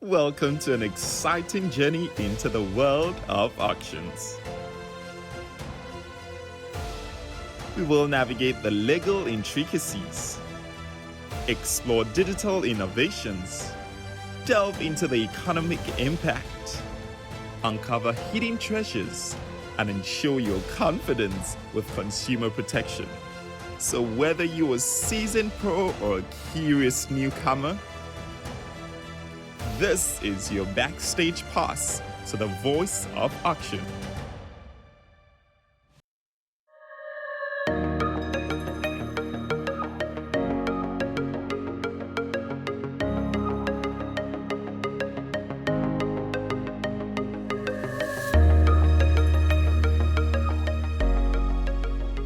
Welcome to an exciting journey into the world of auctions. We will navigate the legal intricacies, explore digital innovations, delve into the economic impact, uncover hidden treasures, and ensure your confidence with consumer protection. So whether you're a seasoned pro or a curious newcomer, this is your backstage pass to the voice of auction.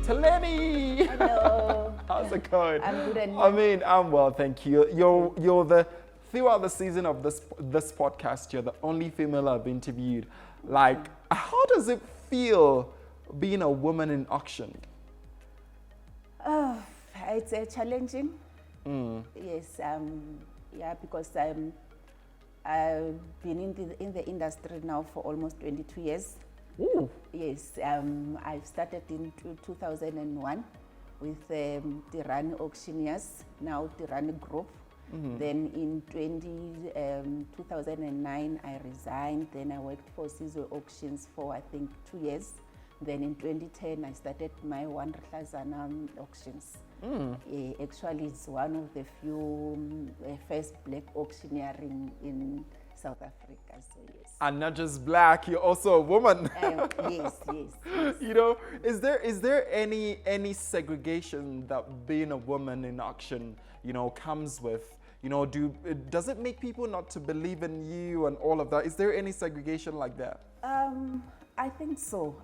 Taleni! Hello. How's it going? I'm good, and you? I'm well, thank you. Throughout the season of this podcast, you're the only female I've interviewed. Like, how does it feel being a woman in auction? Oh, it's challenging. Yes, because I've been in the industry now for almost 22 years. Ooh. Yes, I started in 2001 with Tirani Auctioneers, now Tirani Group. Then in 2009, I resigned. Then I worked for Sizwe Auctions for, I think, 2 years. Then in 2010, I started my One Hlazana Auctions. Actually, it's one of the few first black auctioneer in South Africa. So yes. And not just black, you're also a woman. Yes. You know, is there any segregation that being a woman in auction, comes with? Does it make people not to believe in you and all of that? Is there any segregation like that? I think so.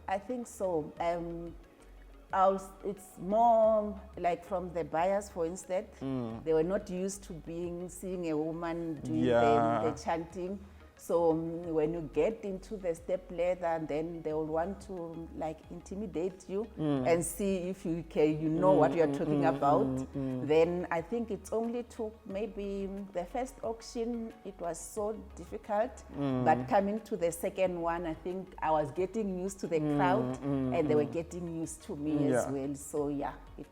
It's more like from the buyers, for instance. They were not used to seeing a woman doing the chanting. So when you get into the step ladder, then they will want to intimidate you and see if you know what you're talking about. Then I think it only took maybe the first auction, it was so difficult. But coming to the second one, I think I was getting used to the crowd and they were getting used to me as well. So it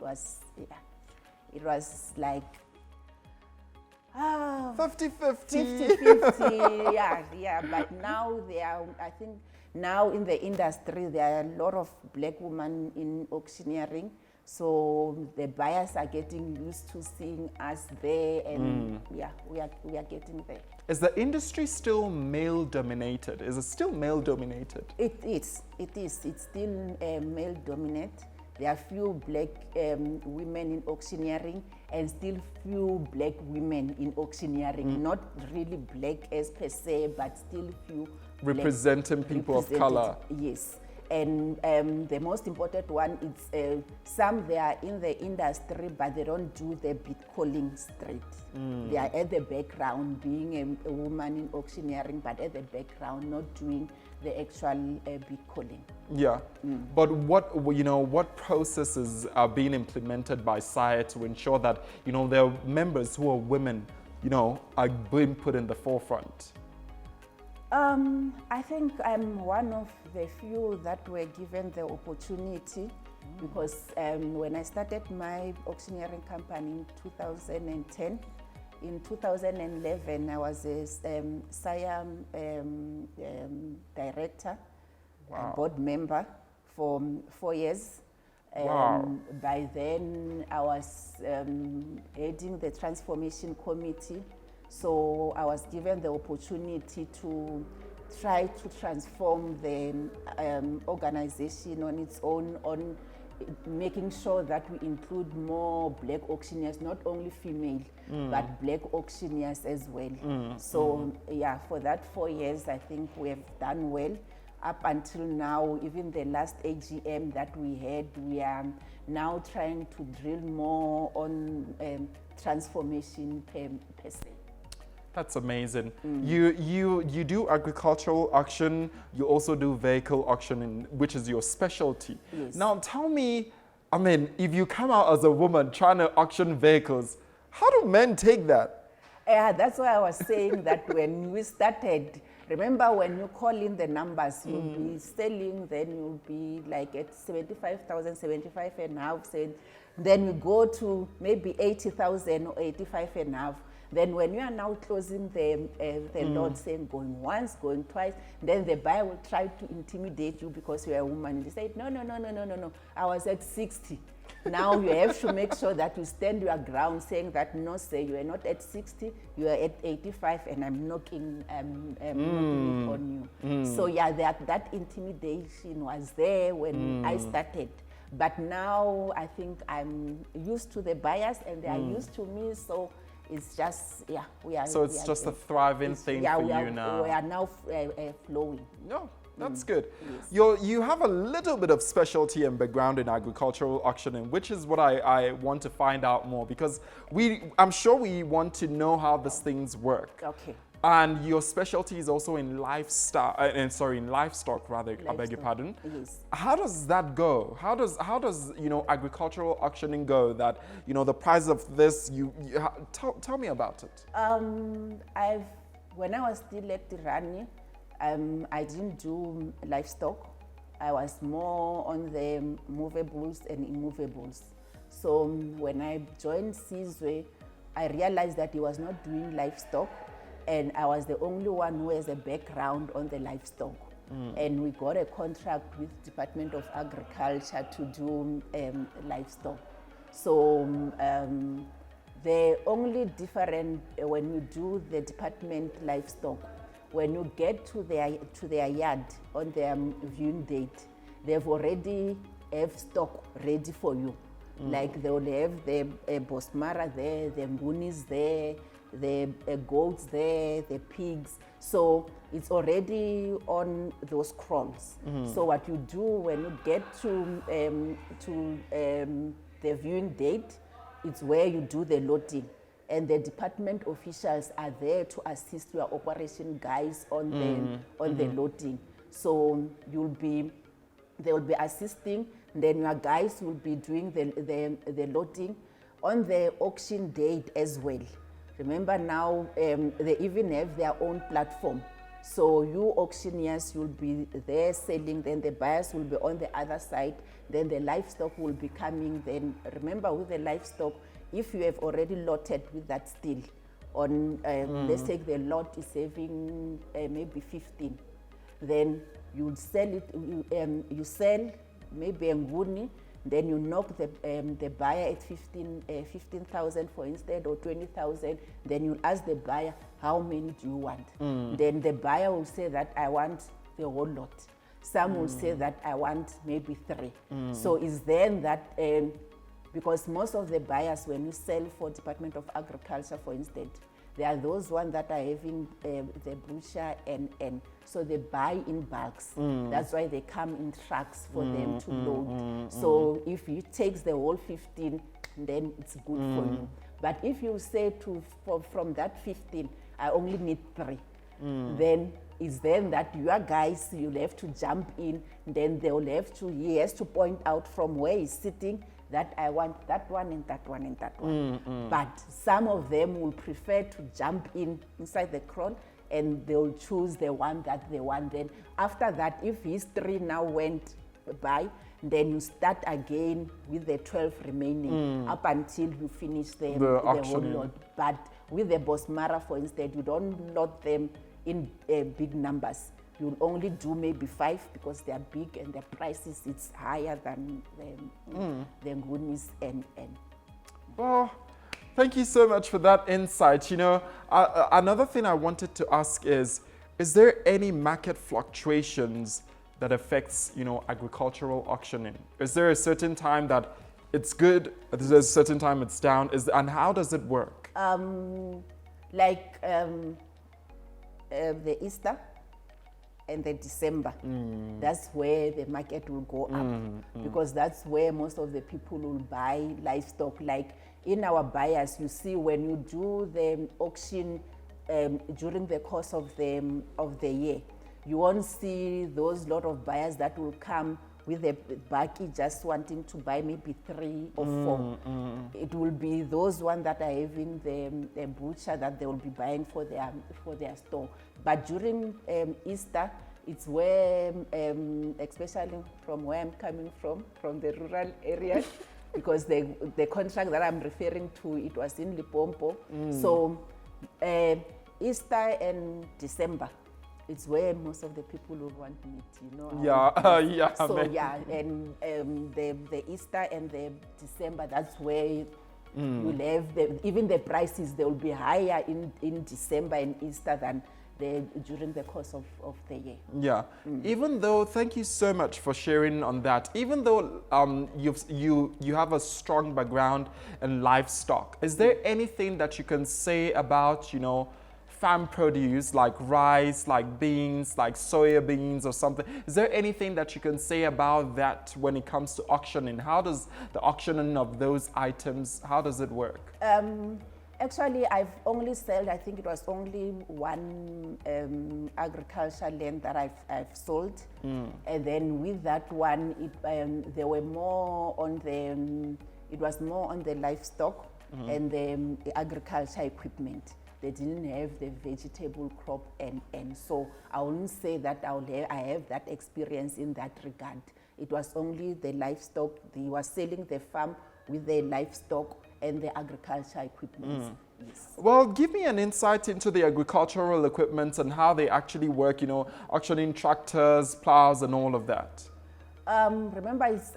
was like 50-50. 50-50, yeah. But now I think now in the industry, there are a lot of black women in auctioneering. So the buyers are getting used to seeing us there, and we are getting there. Is the industry still male dominated? Is it still male dominated? It is. It's still male dominated. There are few black women in auctioneering and still few black women in auctioneering. Not really black as per se, but still few representing people of color. Yes. And the most important one is some they are in the industry, but they don't do the bid calling straight. They are at the background, being a woman in auctioneering, but at the background, not doing the actual bid calling. Yeah, but what processes are being implemented by SIRE to ensure that there are members who are women, are being put in the forefront? I think I'm one of the few that were given the opportunity because when I started my auctioneering company in 2010, in 2011 I was a SIRE director, a board member for 4 years. By then I was heading the transformation committee. So I was given the opportunity to try to transform the organization on its own, on making sure that we include more black auctioneers, not only female, but black auctioneers as well. For that 4 years, I think we have done well. Up until now, even the last AGM that we had, we are now trying to drill more on transformation per se. That's amazing. You do agricultural auction, you also do vehicle auction, which is your specialty. Yes. Now tell me, if you come out as a woman trying to auction vehicles, how do men take that? Yeah, that's why I was saying that when we started, remember when you call in the numbers, you'll be selling, then you'll be like at 75,000, 75 and a half cents. Then we go to maybe 80,000 or 85 and a half. Then when you are now closing the lot, saying going once, going twice, then the buyer will try to intimidate you because you are a woman. And they say, no, I was at 60. Now you have to make sure that you stand your ground, saying that no, sir, you are not at 60, you are at 85, and I'm knocking, knocking it on you. So yeah, that intimidation was there when I started. But now I think I'm used to the buyers and they are used to me. So it's just, yeah, we are. So it's just a thriving thing for you now. We are now flowing. No, that's good. Yes. You have a little bit of specialty and background in agricultural auctioning, which is what I want to find out more, because I'm sure we want to know how these things work. Okay. And your specialty is also in livestock, in livestock rather. I beg your pardon. Yes. How does that go? How does agricultural auctioning go? That the price of this. Tell me about it. When I was still at Tirani, I didn't do livestock. I was more on the movables and immovables. So when I joined Sizwe, I realized that he was not doing livestock. And I was the only one who has a background on the livestock. And we got a contract with Department of Agriculture to do livestock. So the only different when you do the department livestock, when you get to their yard on their viewing date, they've already have stock ready for you. Like they will have the Bosmara there, the Ngunis there, the goats there, the pigs. So it's already on those crawls. So what you do when you get to the viewing date, it's where you do the loading. And the department officials are there to assist your operation guys on the loading. So they will be assisting, then your guys will be doing the loading on the auction date as well. Remember now, they even have their own platform. So you auctioneers will be there selling, then the buyers will be on the other side, then the livestock will be coming. Then remember with the livestock, if you have already lotted with that still, on let's take the lot is saving maybe 15, then you sell it, you sell maybe a nguni, then you knock the buyer at 15,000 for instead, or 20,000. Then you ask the buyer, how many do you want? Then the buyer will say that I want the whole lot. Some will say that I want maybe 3. So it's then that, because most of the buyers, when you sell for Department of Agriculture, for instance, there are those ones that are having the butcher and so they buy in bulks. That's why they come in trucks for them to load. So if you take the whole 15, then it's good for you. But if you say from that 15, I only need 3, then it's then that your guys, you'll have to jump in, then he has to point out from where he's sitting that I want that one and that one and that one. But some of them will prefer to jump inside the crawl, and they'll choose the one that they want. Then after that, if his 3 now went by, then you start again with the 12 remaining up until you finish the whole lot. But with the Bosmara, for instance, you don't load them in big numbers. You'll only do maybe 5 because they are big and the prices it's higher than the Ngunis and. Oh, thank you so much for that insight. Another thing I wanted to ask is there any market fluctuations that affects, agricultural auctioning? Is there a certain time that it's good, is there a certain time it's down, and how does it work? The Easter and the December, that's where the market will go up, because that's where most of the people will buy livestock. Like in our buyers, you see when you do the auction during the course of the year, you won't see those lot of buyers that will come with a baki just wanting to buy maybe 3 or 4. It will be those ones that are having the butcher that they will be buying for their store. But during Easter, it's where, especially from where I'm coming from the rural area, because the contract that I'm referring to, it was in Limpopo. So Easter and December, it's where most of the people will want meat, you know. Yeah, So man. yeah, and the Easter and the December, that's where you'll have even the prices, they will be higher in December and Easter than during the course of the year. Yeah. Even though, thank you so much for sharing on that. Even though you have a strong background in livestock, is there anything that you can say about, you know, farm produce like rice, like beans, like soya beans or something? Is there anything that you can say about that when it comes to auctioning? How does the auctioning of those items, how does it work? Actually, I've only sold, I think it was only one agricultural land that I've sold. And then with that one, they were more on it was more on the livestock and the agriculture equipment. They didn't have the vegetable crop, and so I wouldn't say that I have that experience in that regard. It was only the livestock. They were selling the farm with the livestock and the agriculture equipment. Yes. Well, give me an insight into the agricultural equipment and how they actually work, you know, auctioning tractors, plows, and all of that. Remember, it's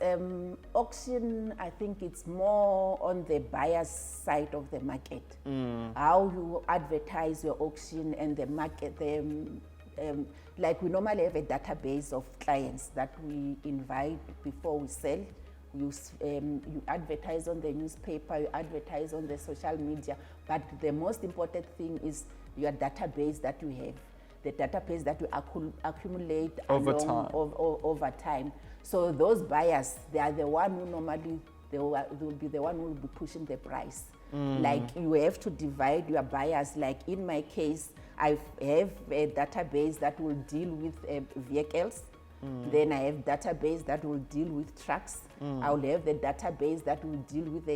auction, I think it's more on the buyer's side of the market. How you advertise your auction and the market, like we normally have a database of clients that we invite before we sell. You advertise on the newspaper, you advertise on the social media, but the most important thing is your database that you have, the database that you accumulate over time. So those buyers, they are the one who normally, they will be the one who will be pushing the price. Like you have to divide your buyers. Like in my case, I have a database that will deal with vehicles. Then I have database that will deal with trucks. I will have the database that will deal with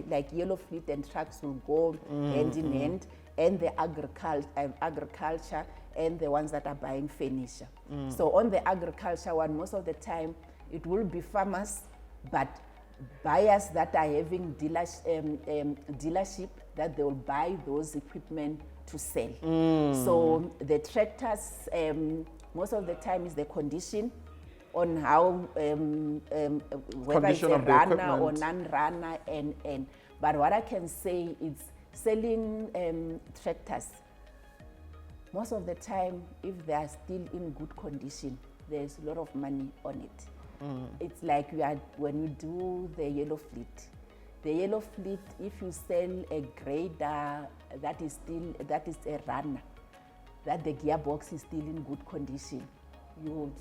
like yellow fleet and trucks will go hand in hand, and the agriculture and the ones that are buying furniture. So on the agriculture one, most of the time it will be farmers, but buyers that are having dealership that they will buy those equipment to sell. So the tractors, most of the time is the condition on how, whether it's a runner or non-runner, and but what I can say is selling tractors, most of the time, if they are still in good condition, there's a lot of money on it. It's like when you do the yellow fleet. The yellow fleet, if you sell a grader that is a runner, that the gearbox is still in good condition, you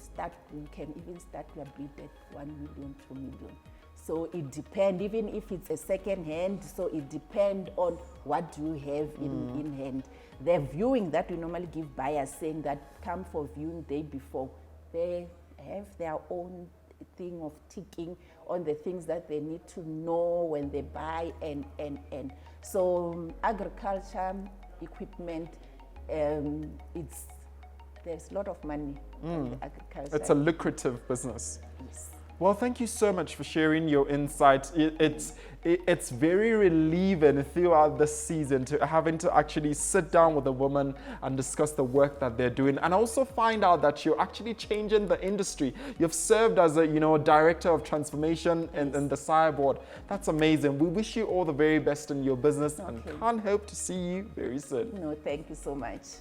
can even start your bid at 1 million, 2 million. So it depends, even if it's a second hand, so it depends on what do you have in hand. The viewing that we normally give buyers, saying that come for viewing day before, they have their own thing of ticking on the things that they need to know when they buy, and so agriculture equipment, there's a lot of money in the agriculture. It's a lucrative business. Yes. Well, thank you so much for sharing your insights. It's very relieving throughout the season to having to actually sit down with a woman and discuss the work that they're doing, and also find out that you're actually changing the industry. You've served as a director of transformation in the SIRE board. That's amazing. We wish you all the very best in your business and can't hope to see you very soon. No, thank you so much.